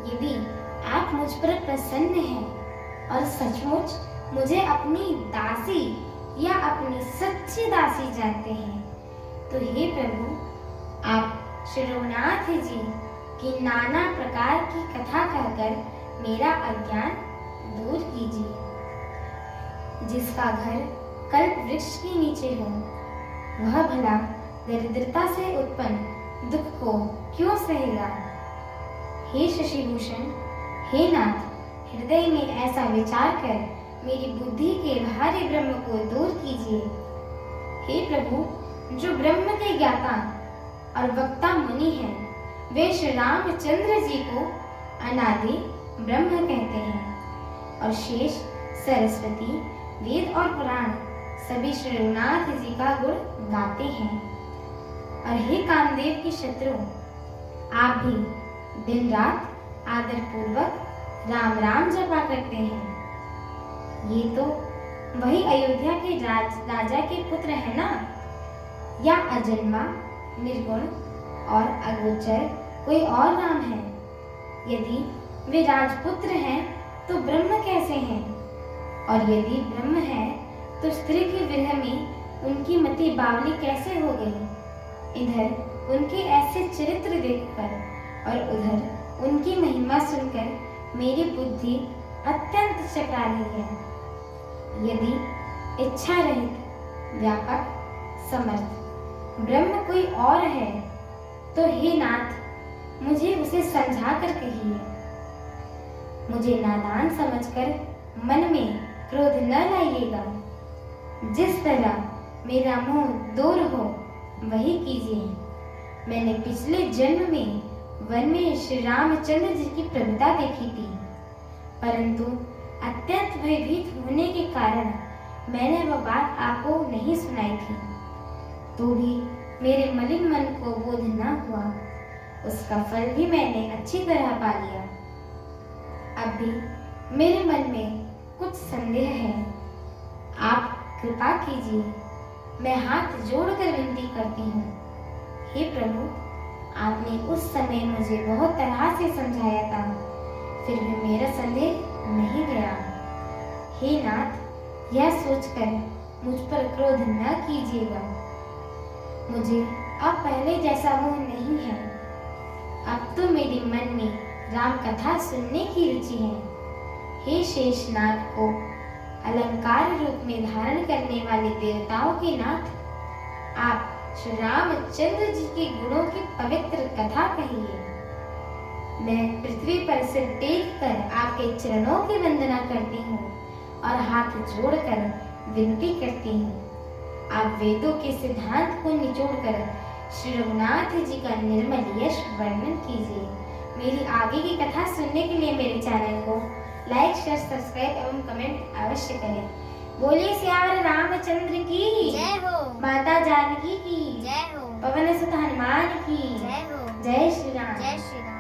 यदि आप मुझ पर प्रसन्न हैं और सचमुच मुझे अपनी दासी या अपनी सच्ची दासी जानते हैं, तो हे प्रभु, आप श्री रघुनाथ जी की नाना प्रकार की कथा कहकर मेरा अज्ञान दूर कीजिए। जिसका घर कल्प वृक्ष के नीचे हो, वह भला दरिद्रता से उत्पन्न दुख को क्यों सहेगा। हे शशिभूषण, हे नाथ, हृदय में ऐसा विचार कर मेरी बुद्धि के भारी ब्रह्म को दूर कीजिए। हे प्रभु, जो ब्रह्म के ज्ञाता और वक्ता मुनि हैं, वे श्री रामचंद्र जी को अनादि ब्रह्म कहते हैं और शेष सरस्वती, वेद और पुराण सभी श्री रघुनाथ जी का गुण गाते हैं। और हे कामदेव की शत्रु, आप भी दिन रात आदर पूर्वक राम राम जपा करते हैं। ये तो वही अयोध्या के राजा के पुत्र है ना, या अजन्मा, निर्गुण और अगोचर कोई और नाम है। यदि वे राजपुत्र हैं तो ब्रह्म कैसे हैं, और यदि ब्रह्म है तो स्त्री के विरह में उनकी मति बावली कैसे हो गई। इधर उनके ऐसे चरित्र देखकर और उधर उनकी महिमा सुनकर मेरी बुद्धि अत्यंत चकरा रही है। यदि इच्छा रहित, व्यापक, समर्थ ब्रह्म कोई और है, तो हे नाथ, मुझे उसे समझा कर कहिए। मुझे नादान समझकर मन में क्रोध न लाइएगा। जिस तरह मेरा मुंह दूर हो वही कीजिए। मैंने पिछले जन्म में वन में श्री रामचंद्र जी की प्रभुता देखी थी, परंतु अत्यंत भयभीत होने के कारण मैंने वह बात आपको नहीं सुनाई थी। तो भी मेरे मलिन मन को बोध न हुआ। उसका फल भी मैंने अच्छी तरह पा लिया। अब भी मेरे मन में कुछ संदेह है। आप कृपा कीजिए, मैं हाथ जोड़कर विनती करती हूँ। हे प्रभु, आपने उस समय मुझे बहुत तरह से समझाया था, फिर भी मेरा संदेह नहीं गया। हे नाथ, यह सोचकर मुझ पर क्रोध न कीजिएगा। मुझे अब पहले जैसा मोह नहीं है। अब तो मेरे मन में राम कथा सुनने की रुचि है। हे शेषनाग को अलंकार रूप में धारण करने वाले देवताओं के नाथ, आप श्री रामचंद्र जी के गुणों की पवित्र कथा कहिए। मैं पृथ्वी पर सिर टेक कर आपके चरणों की वंदना करती हूँ और हाथ जोड़कर विनती करती हूँ। आप वेदों के सिद्धांत को निचोड़कर श्री रघुनाथ जी का निर्मल यश वर्णन कीजिए। मेरी आगे की कथा सुनने के लिए मेरे चैनल को लाइक, शेयर, सब्सक्राइब एवं कमेंट अवश्य करें। बोलिए सियावर रामचंद्र की जय हो, माता जानकी की जय हो, पवन सुत हनुमान की जय हो, जय श्री राम। जय श्री राम।